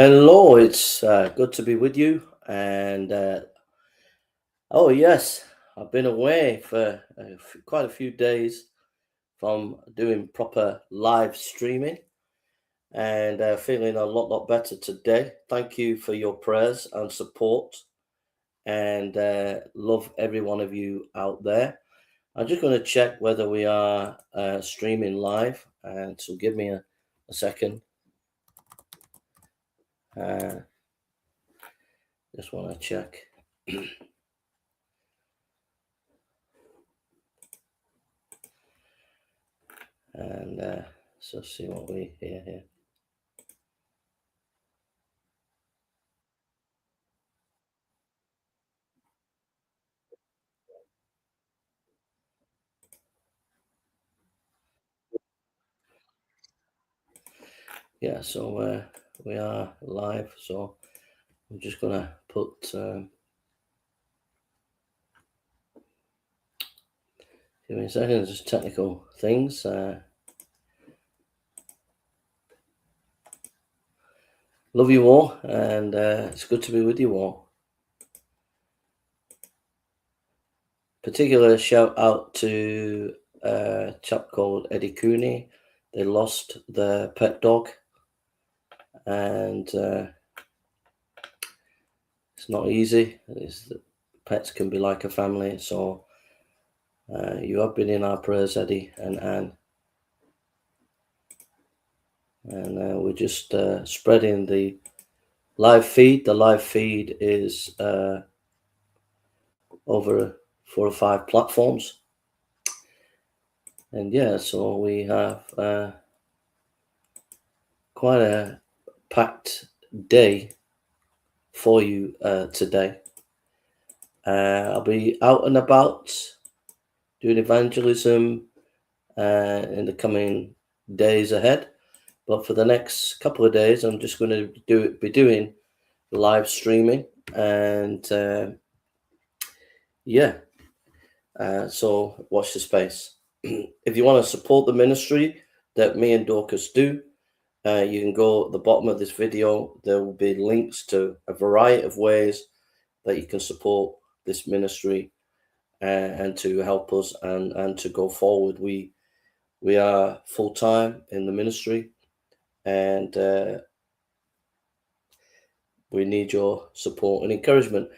Hello, it's good to be with you. And oh, yes, I've been away for quite a few days from doing proper live streaming and feeling a lot better today. Thank you for your prayers and support, and love every one of you out there. I'm just going to check whether we are streaming live, and so give me a second. Uh, just want to check. And so see what we hear here. Yeah, so we are live. So I'm just gonna put. Give me a second. Just technical things. Love you all, and it's good to be with you all. Particular shout out to a chap called Eddie Cooney. They lost their pet dog, and it's not easy. Pets can be like a family, so you have been in our prayers, Eddie and Anne. And we're just spreading the live feed. The live feed is over 4 or 5 platforms. And yeah, so we have quite a packed day for you today. I'll be out and about doing evangelism in the coming days ahead. But for the next couple of days, I'm just going to be doing live streaming, and yeah. So watch the space. If you want to support the ministry that me and Dorcas do, you can go at the bottom of this video. There will be links to a variety of ways that you can support this ministry and to help us and to go forward. We are full time in the ministry, and we need your support and encouragement.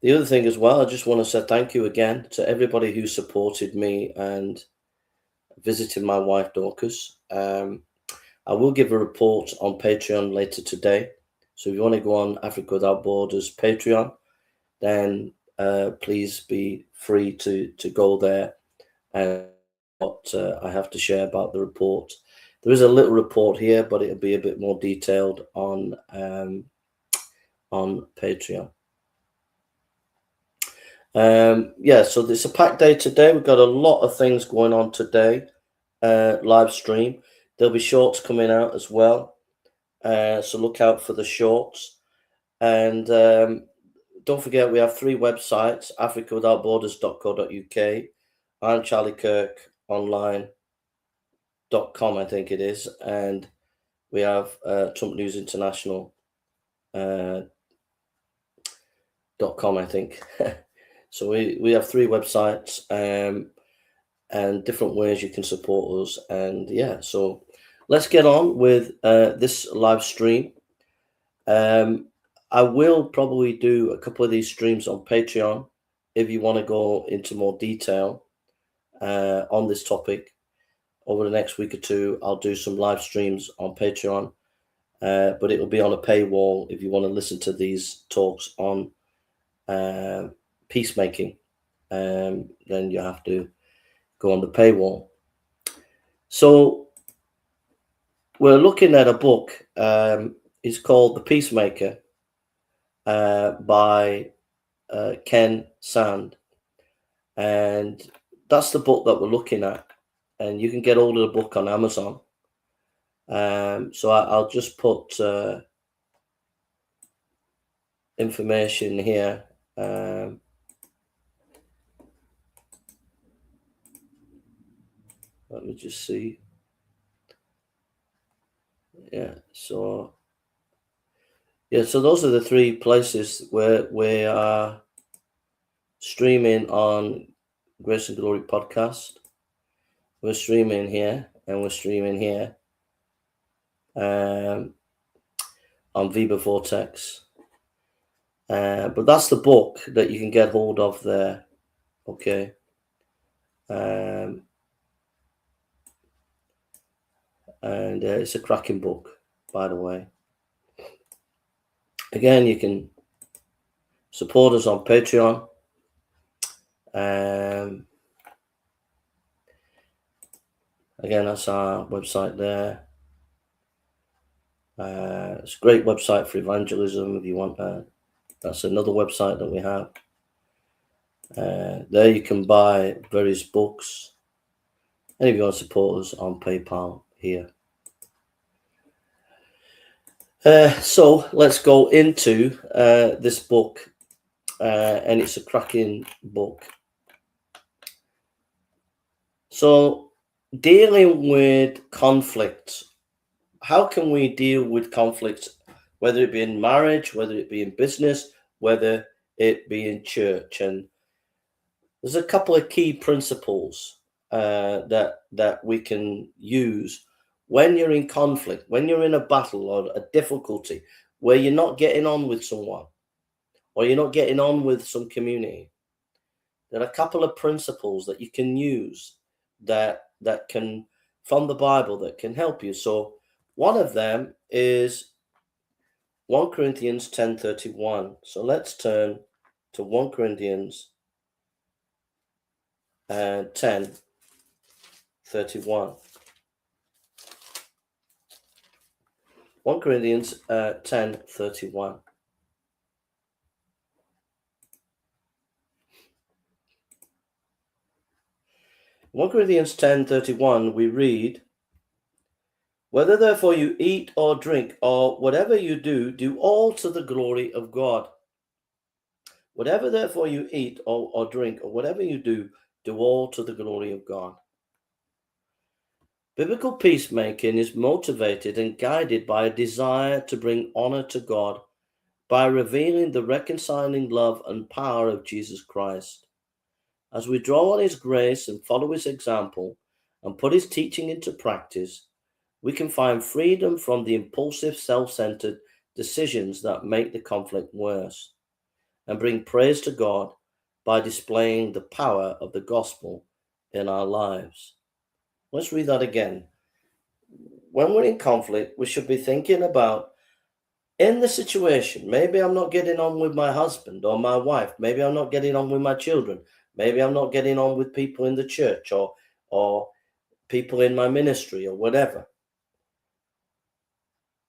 The other thing as well, I just want to say thank you again to everybody who supported me and visited my wife Dorcas. I will give a report on Patreon later today. So if you want to go on Africa Without Borders Patreon, then please be free to go there and what I have to share about the report. There is a little report here, but it'll be a bit more detailed on Patreon. Yeah, so it's a packed day today. We've got a lot of things going on today. Live stream. There'll be shorts coming out as well. So look out for the shorts. And don't forget, we have 3 websites: africawithoutborders.co.uk and charliekirkonline.com, I think it is. And we have Trump News International .com, I think. So we have 3 websites and different ways you can support us. And yeah, so let's get on with this live stream. I will probably do a couple of these streams on Patreon if you want to go into more detail on this topic. Over the next week or 2, I'll do some live streams on Patreon, but it will be on a paywall if you want to listen to these talks on peacemaking. Then you have to go on the paywall. So we're looking at a book. It's called The Peacemaker by Ken Sande, and that's the book that we're looking at. And you can get hold of the book on Amazon. So I'll just put information here. Let me just see. Yeah, so Yeah, so those are the three places where we are streaming on Grace and Glory podcast. We're streaming here and we're streaming here on Viva Vortex. But that's the book that you can get hold of there. Okay. And it's a cracking book, by the way. Again, you can support us on Patreon. Again, that's our website there. It's a great website for evangelism if you want that. That's another website that we have. There you can buy various books. And if you want to support us on PayPal here. So let's go into this book. And it's a cracking book. So dealing with conflict. How can we deal with conflict, whether it be in marriage, whether it be in business, whether it be in church? And there's a couple of key principles that we can use when you're in conflict, when you're in a battle or a difficulty where you're not getting on with someone or you're not getting on with some community. There are a couple of principles that you can use that can, from the Bible, that can help you. So one of them is 1 Corinthians 10:31. So let's turn to 1 Corinthians 10:31. 1 Corinthians 10:31. In 1 Corinthians 10:31, we read, "Whether therefore you eat or drink or whatever you do, do all to the glory of God." Whatever therefore you eat or drink or whatever you do all to the glory of God. Biblical peacemaking is motivated and guided by a desire to bring honor to God by revealing the reconciling love and power of Jesus Christ. As we draw on his grace and follow his example and put his teaching into practice, we can find freedom from the impulsive, self-centered decisions that make the conflict worse and bring praise to God by displaying the power of the gospel in our lives. Let's read that again. When we're in conflict, we should be thinking about, in the situation, maybe I'm not getting on with my husband or my wife. Maybe I'm not getting on with my children. Maybe I'm not getting on with people in the church or people in my ministry or whatever.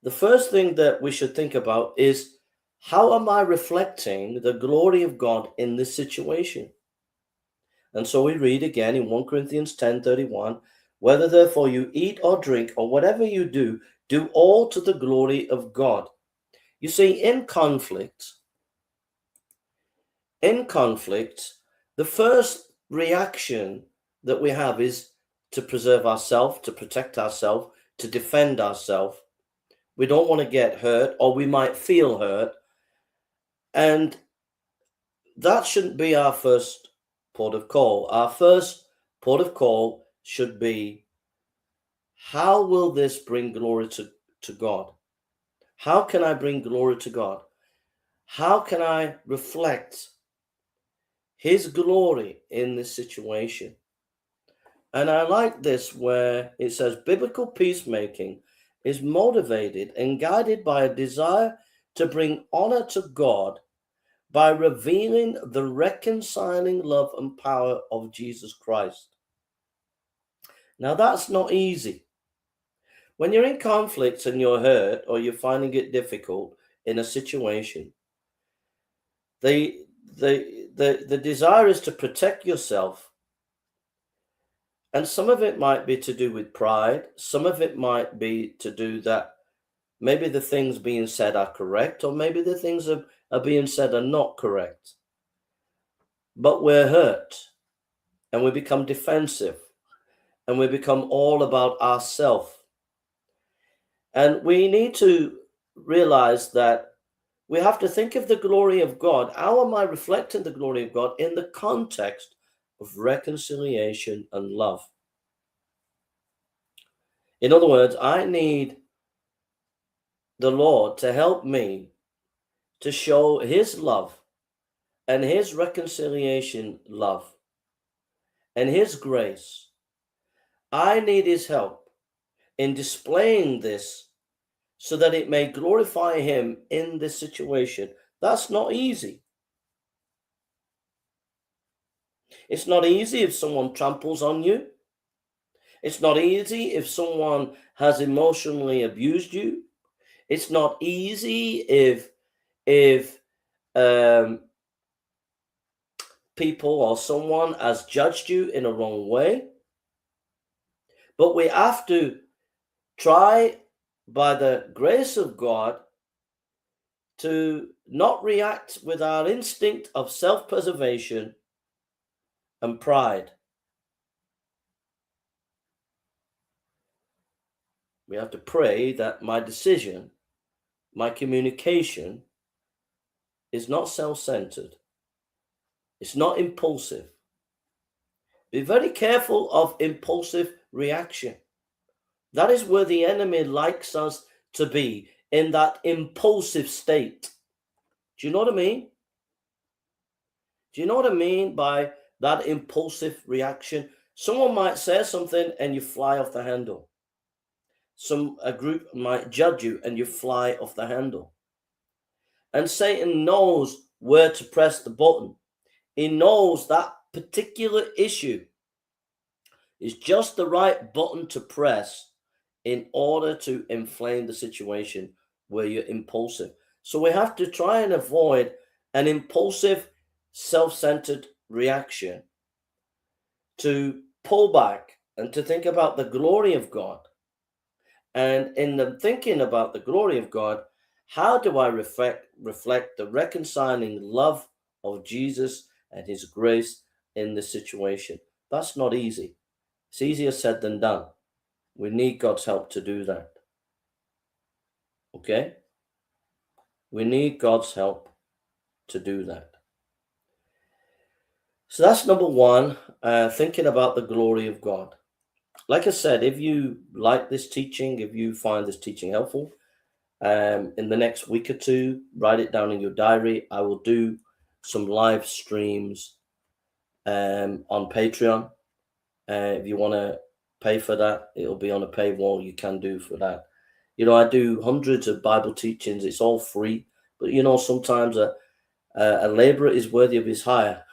The first thing that we should think about is, how am I reflecting the glory of God in this situation? And so we read again in 1 Corinthians 10:31, "Whether therefore you eat or drink or whatever you do, do all to the glory of God." You see, in conflict, the first reaction that we have is to preserve ourselves, to protect ourselves, to defend ourselves. We don't want to get hurt, or we might feel hurt. And that shouldn't be our first port of call. Our first port of call should be, how will this bring glory to God? How can I bring glory to God? How can I reflect his glory in this situation? And I like this where it says biblical peacemaking is motivated and guided by a desire to bring honor to God by revealing the reconciling love and power of Jesus Christ. Now that's not easy. When you're in conflict and you're hurt or you're finding it difficult in a situation, the desire is to protect yourself. And some of it might be to do with pride. Some of it might be to do that maybe the things being said are correct, or maybe the things are being said are not correct. But we're hurt and we become defensive and we become all about ourselves. And we need to realize that we have to think of the glory of God. How am I reflecting the glory of God in the context of reconciliation and love? In other words, I need the Lord to help me to show his love and his reconciliation love and his grace. I need his help in displaying this so that it may glorify him in this situation. That's not easy. It's not easy if someone tramples on you. It's not easy if someone has emotionally abused you. It's not easy if people or someone has judged you in a wrong way. But we have to try, by the grace of God, to not react with our instinct of self-preservation and pride. We have to pray that my decision, my communication is not self-centered. It's not impulsive. Be very careful of impulsive reaction. That is where the enemy likes us to be, in that impulsive state. Do you know what I mean? Do you know what I mean by that impulsive reaction? Someone might say something and you fly off the handle. A group might judge you and you fly off the handle. And Satan knows where to press the button. He knows that particular issue is just the right button to press in order to inflame the situation where you're impulsive. So we have to try and avoid an impulsive, self-centered reaction, to pull back and to think about the glory of God. And in the thinking about the glory of God, how do I reflect the reconciling love of Jesus and his grace in this situation? That's not easy. It's easier said than done. We need God's help to do that. Okay? We need God's help to do that. So that's number one, thinking about the glory of God. Like I said, if you like this teaching, if you find this teaching helpful, in the next week or two, write it down in your diary. I will do some live streams on Patreon. If you want to pay for that, it'll be on a paywall. You can do for that. You know, I do hundreds of Bible teachings. It's all free. But, you know, sometimes a laborer is worthy of his hire.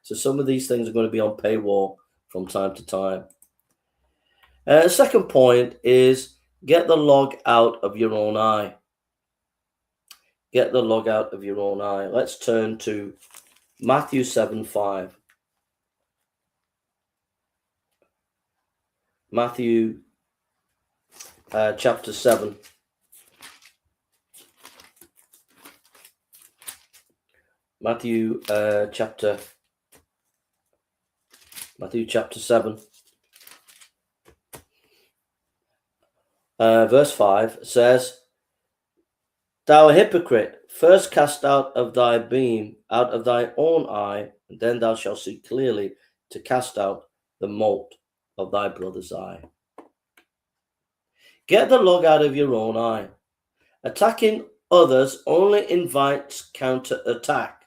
So some of these things are going to be on paywall from time to time. The second point is get the log out of your own eye. Get the log out of your own eye. Let's turn to Matthew 7:5. Matthew chapter 7. Matthew chapter 7. Verse 5 says, "Thou hypocrite, first cast out of thy beam, out of thy own eye, and then thou shalt see clearly to cast out the mote of thy brother's eye." Get the log out of your own eye. Attacking others only invites counterattack.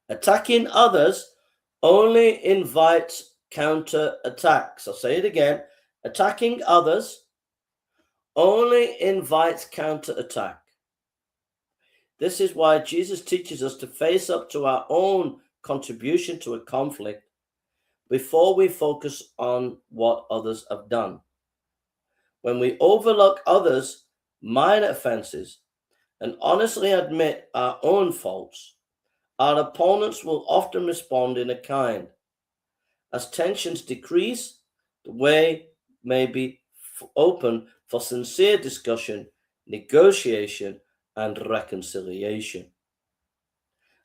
Attacking others only invites counterattacks. I'll say it again. Attacking others only invites counterattack. This is why Jesus teaches us to face up to our own contribution to a conflict before we focus on what others have done. When we overlook others' minor offenses and honestly admit our own faults, our opponents will often respond in a kind. As tensions decrease, the way may be open for sincere discussion, negotiation, and reconciliation.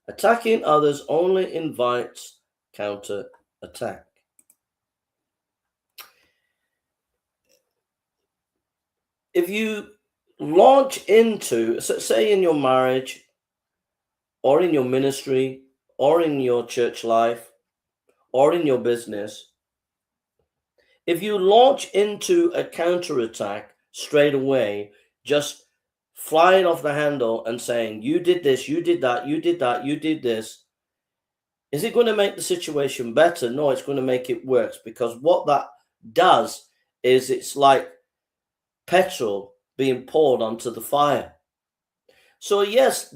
Attacking others only invites counterattack. If you launch into, say in your marriage or in your ministry or in your church life or in your business, if you launch into a counterattack straight away, just flying off the handle and saying, you did this, you did that, you did that, you did this, is it going to make the situation better? No, it's going to make it worse, because what that does is it's like petrol being poured onto the fire. So yes,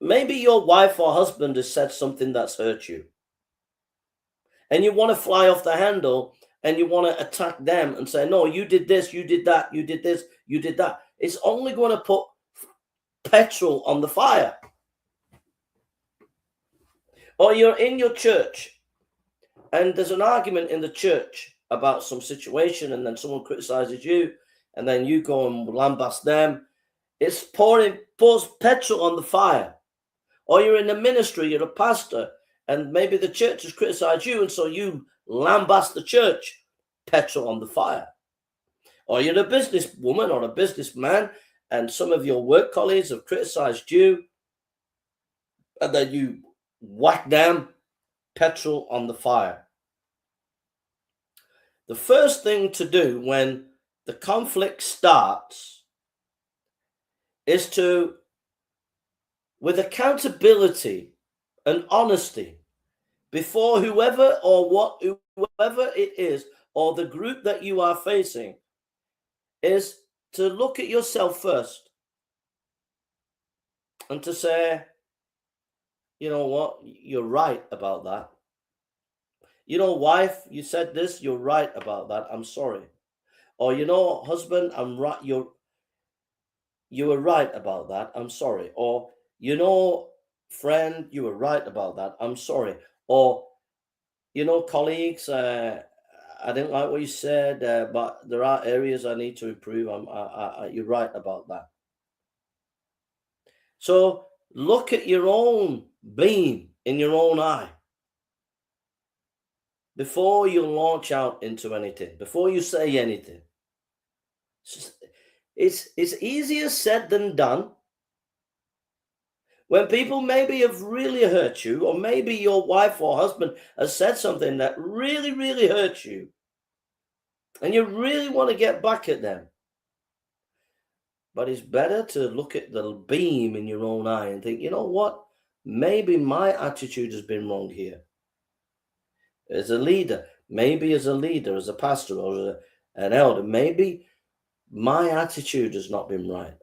maybe your wife or husband has said something that's hurt you, and you want to fly off the handle and you want to attack them and say, no, you did this, you did that, you did this, you did that. It's only going to put petrol on the fire. Or you're in your church and there's an argument in the church about some situation, and then someone criticizes you, and then you go and lambast them. It's pours petrol on the fire. Or you're in the ministry, you're a pastor, and maybe the church has criticized you, and so you lambast the church, petrol on the fire. Or you're a businesswoman or a businessman, and some of your work colleagues have criticized you, and then you whack them, petrol on the fire. The first thing to do when the conflict starts is to, with accountability and honesty, before whoever it is, or the group that you are facing, is to look at yourself first and to say, you know what, you're right about that. You know, wife, you said this, you're right about that, I'm sorry. Or, you know, husband, I'm right, you were right about that, I'm sorry. Or, you know, friend, you were right about that, I'm sorry. Or, you know, colleagues, I didn't like what you said, but there are areas I need to improve. You're right about that. So look at your own beam in your own eye before you launch out into anything, before you say anything. It's easier said than done. When people maybe have really hurt you, or maybe your wife or husband has said something that really, really hurts you, and you really want to get back at them. But it's better to look at the beam in your own eye and think, you know what? Maybe my attitude has been wrong here. As a leader, as a pastor, or an elder, maybe my attitude has not been right.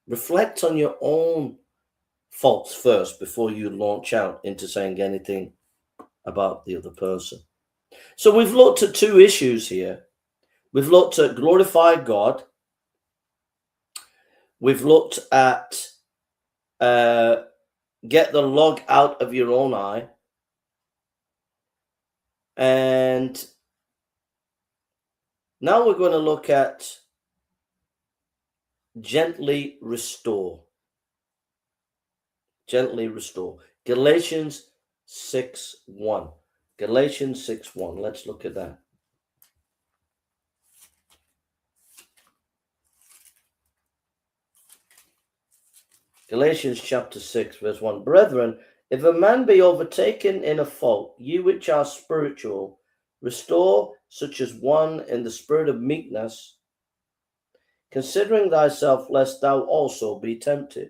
Reflect on your own faults first before you launch out into saying anything about the other person. So we've looked at two issues here. We've looked at glorify God. We've looked at get the log out of your own eye. And now we're going to look at gently restore. Gently restore. Galatians 6:1. Galatians 6:1. Let's look at that. Galatians chapter 6, verse 1. Brethren, if a man be overtaken in a fault, ye which are spiritual, restore such as one in the spirit of meekness, considering thyself, lest thou also be tempted.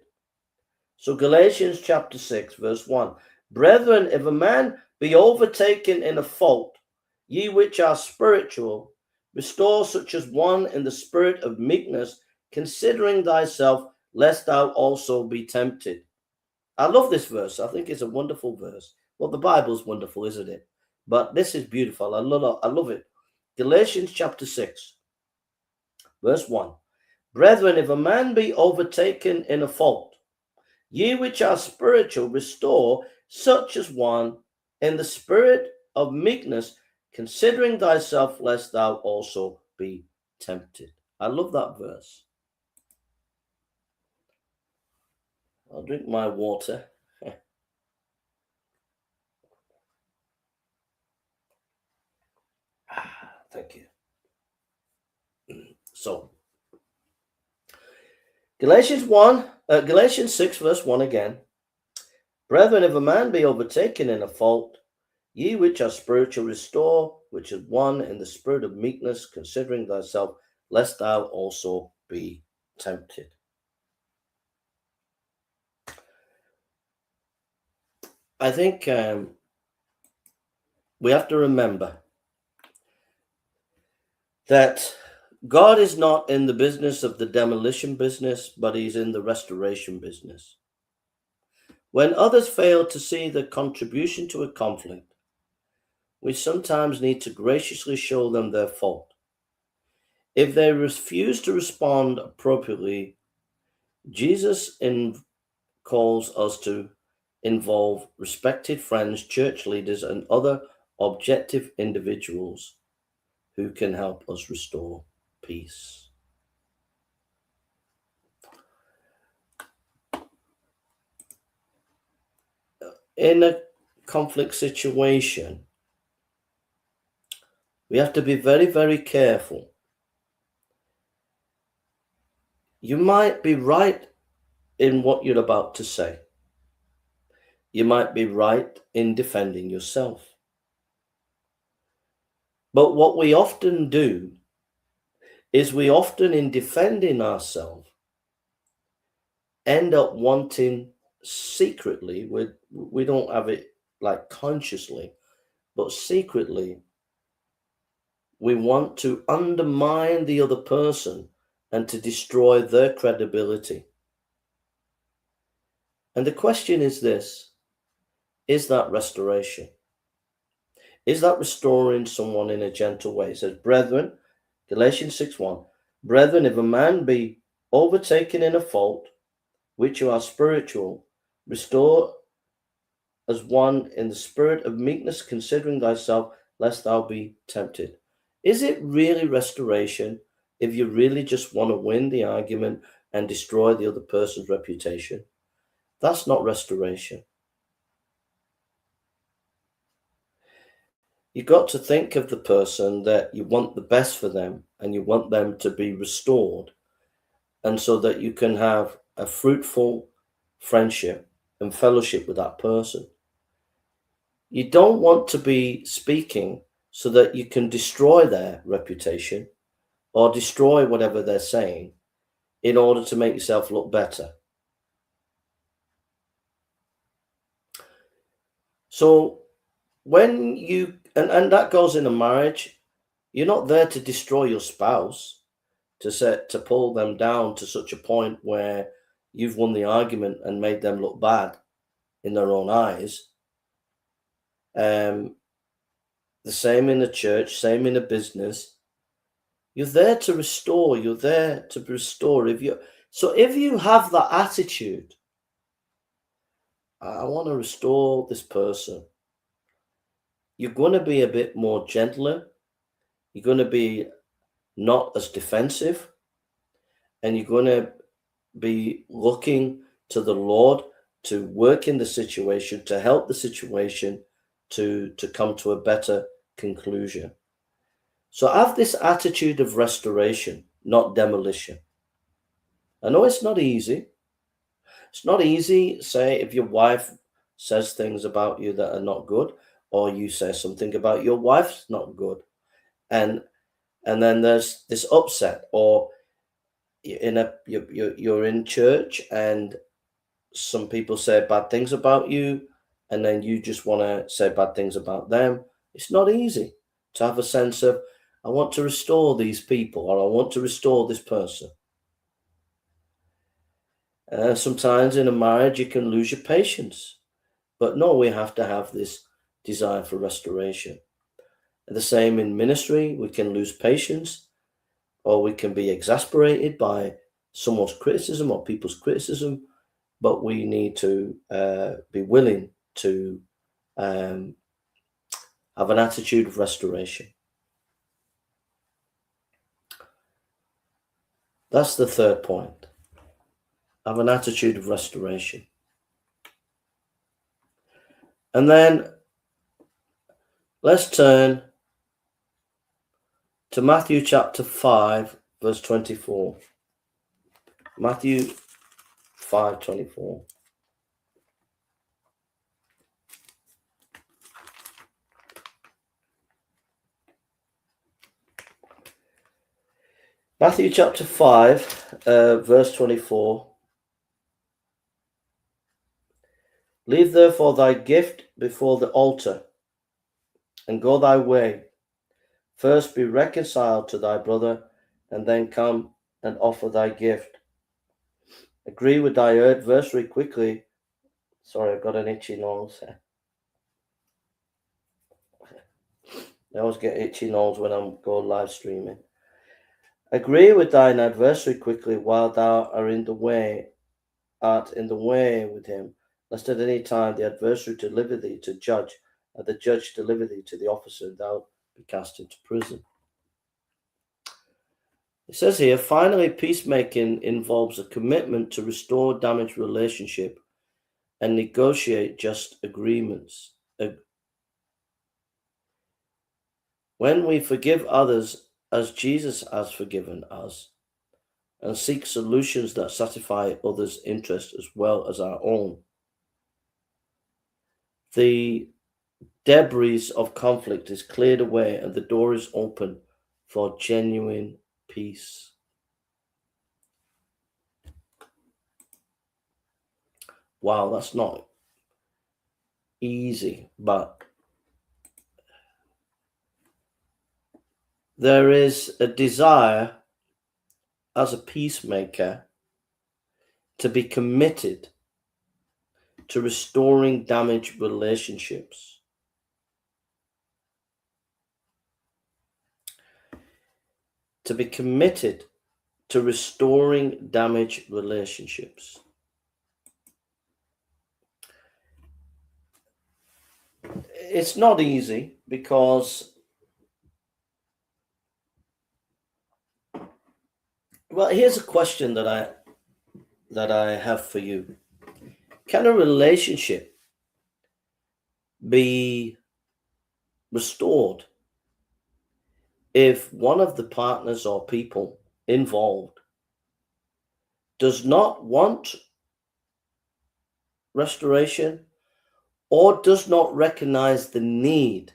So Galatians chapter 6, verse 1. Brethren, if a man be overtaken in a fault, ye which are spiritual, restore such as one in the spirit of meekness, considering thyself, lest thou also be tempted. I love this verse. I think it's a wonderful verse. Well, the Bible's wonderful, isn't it? But this is beautiful. I love it. Galatians chapter 6, verse 1. Brethren, if a man be overtaken in a fault, ye which are spiritual, restore such as one in the spirit of meekness, considering thyself, lest thou also be tempted. I love that verse. I'll drink my water. Thank you. So, Galatians 6, verse 1 again. Brethren, if a man be overtaken in a fault, ye which are spiritual restore, which is one in the spirit of meekness, considering thyself, lest thou also be tempted. I think we have to remember that God is not in the business of the demolition business, but he's in the restoration business. When others fail to see the contribution to a conflict, we sometimes need to graciously show them their fault. If they refuse to respond appropriately, Jesus calls us to involve respected friends, church leaders, and other objective individuals who can help us restore peace. In a conflict situation, we have to be very, very careful. You might be right in what you're about to say. You might be right in defending yourself. But what we often do is we often, in defending ourselves, end up wanting secretly, we don't have it like consciously, but secretly, we want to undermine the other person and to destroy their credibility. And the question is this: is that restoration? Is that restoring someone in a gentle way? It says, brethren, Galatians 6:1, brethren, if a man be overtaken in a fault, which you are spiritual, restore as one in the spirit of meekness, considering thyself, lest thou be tempted. Is it really restoration if you really just want to win the argument and destroy the other person's reputation? That's not restoration. You've got to think of the person that you want the best for them and you want them to be restored, and so that you can have a fruitful friendship and fellowship with that person. You don't want to be speaking so that you can destroy their reputation or destroy whatever they're saying in order to make yourself look better. So when you, and that goes in a marriage, you're not there to destroy your spouse, to pull them down to such a point where you've won the argument and made them look bad in their own eyes. The same in the church, same in a business. You're there to restore. You're there to restore. If you have that attitude, I want to restore this person, you're going to be a bit more gentler. You're going to be not as defensive, and you're going to be looking to the Lord to work in the situation, to help the situation to come to a better conclusion. So have this attitude of restoration, not demolition. I know it's not easy. It's not easy, say, if your wife says things about you that are not good, or you say something about your wife's not good, and then there's this upset, or you're in church and some people say bad things about you, and then you just want to say bad things about them. It's not easy to have a sense of, I want to restore these people, or I want to restore this person. Sometimes in a marriage you can lose your patience, but no, we have to have this desire for restoration. The same in ministry, we can lose patience, or we can be exasperated by someone's criticism or people's criticism, but we need to be willing to have an attitude of restoration. That's the third point. Have an attitude of restoration. And then let's turn to Matthew chapter 5, verse 24. Matthew 5:24. Matthew chapter 5, verse 24. Leave therefore thy gift before the altar, and go thy way. First be reconciled to thy brother, and then come and offer thy gift. Agree with thy adversary quickly. Sorry, I've got an itchy nose. I always get itchy nose when I'm going live streaming. Agree with thine adversary quickly while thou art in the way with him, lest at any time the adversary deliver thee to judge, and the judge deliver thee to the officer, and thou be cast into prison. It says here, finally, peacemaking involves a commitment to restore damaged relationship and negotiate just agreements. When we forgive others as Jesus has forgiven us, and seek solutions that satisfy others' interests as well as our own, the debris of conflict is cleared away and the door is open for genuine peace. Wow, that's not easy, but there is a desire as a peacemaker to be committed to restoring damaged relationships. To be committed to restoring damaged relationships. It's not easy because, well, here's a question that I have for you. Can a relationship be restored if one of the partners or people involved does not want restoration or does not recognize the need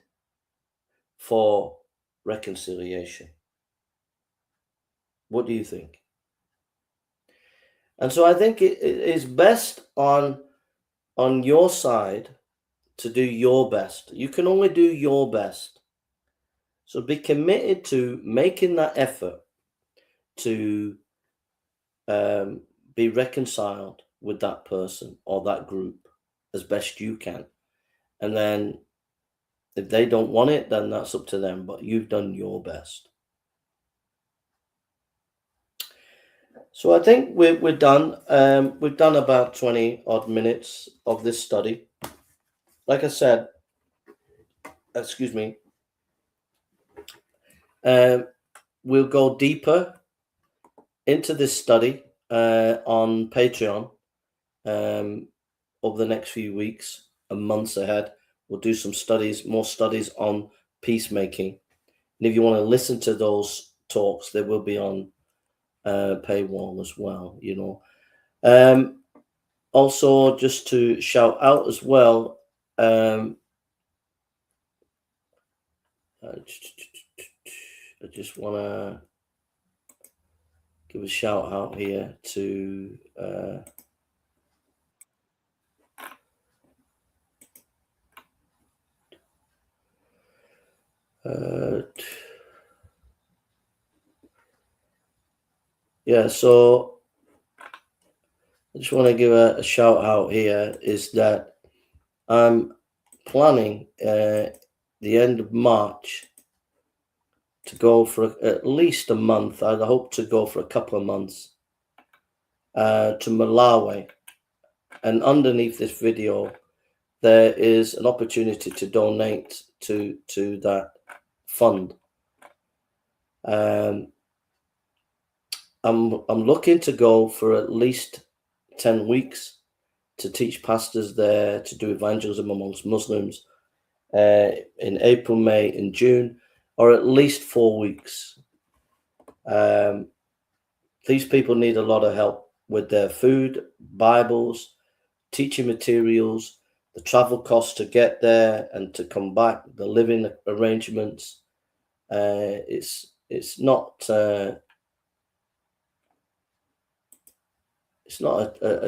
for reconciliation? What do you think? And so I think it is best on your side to do your best. You can only do your best. So be committed to making that effort to be reconciled with that person or that group as best you can. And then if they don't want it, then that's up to them, but you've done your best. So I think we're done. We've done about 20 odd minutes of this study. Like I said, excuse me, we'll go deeper into this study on Patreon over the next few weeks and months ahead. We'll do some studies, more studies on peacemaking. And if you want to listen to those talks, they will be on paywall as well, you know. Also, just to shout out as well, I just want to give a shout out here to yeah, so I just want to give a shout out here is that I'm planning the end of March to go for at least a month. I hope to go for a couple of months to Malawi. And underneath this video, there is an opportunity to donate to that fund. I'm looking to go for at least 10 weeks to teach pastors there, to do evangelism amongst Muslims in April, May, and June, or at least 4 weeks. These people need a lot of help. with their food, Bibles, teaching materials, the travel costs to get there and to come back, the living arrangements. It's not a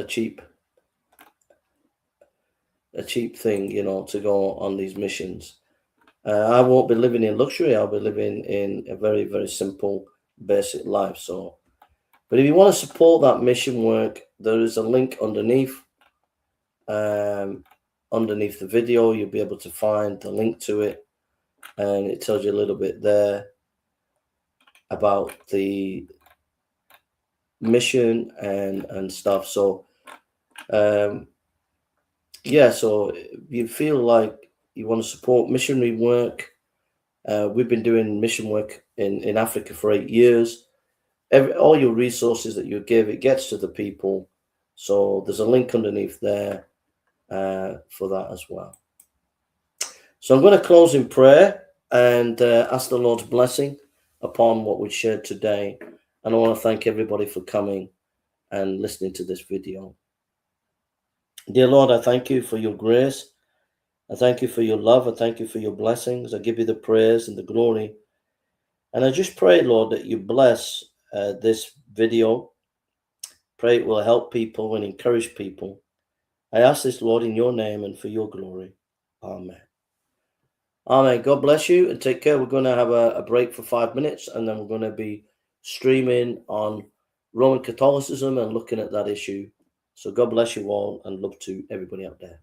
cheap thing, you know, to go on these missions. I won't be living in luxury. I'll be living in a very, very simple, basic life. So, but if you want to support that mission work, there is a link underneath. Underneath the video, you'll be able to find the link to it, and it tells you a little bit there about the mission and stuff. So, yeah. So if you feel like you want to support missionary work, we've been doing mission work in Africa for 8 years. All your resources that you give, it gets to the people. So there's a link underneath there for that as well. So I'm going to close in prayer and ask the Lord's blessing upon what we shared today. And I want to thank everybody for coming and listening to this video. Dear Lord, I thank you for your grace. I thank you for your love. I thank you for your blessings. I give you the praise and the glory. And I just pray, Lord, that you bless this video. Pray it will help people and encourage people. I ask this, Lord, in your name and for your glory. Amen. Amen. God bless you and take care. We're going to have a break for 5 minutes, and then we're going to be streaming on Roman Catholicism and looking at that issue. So God bless you all, and love to everybody out there.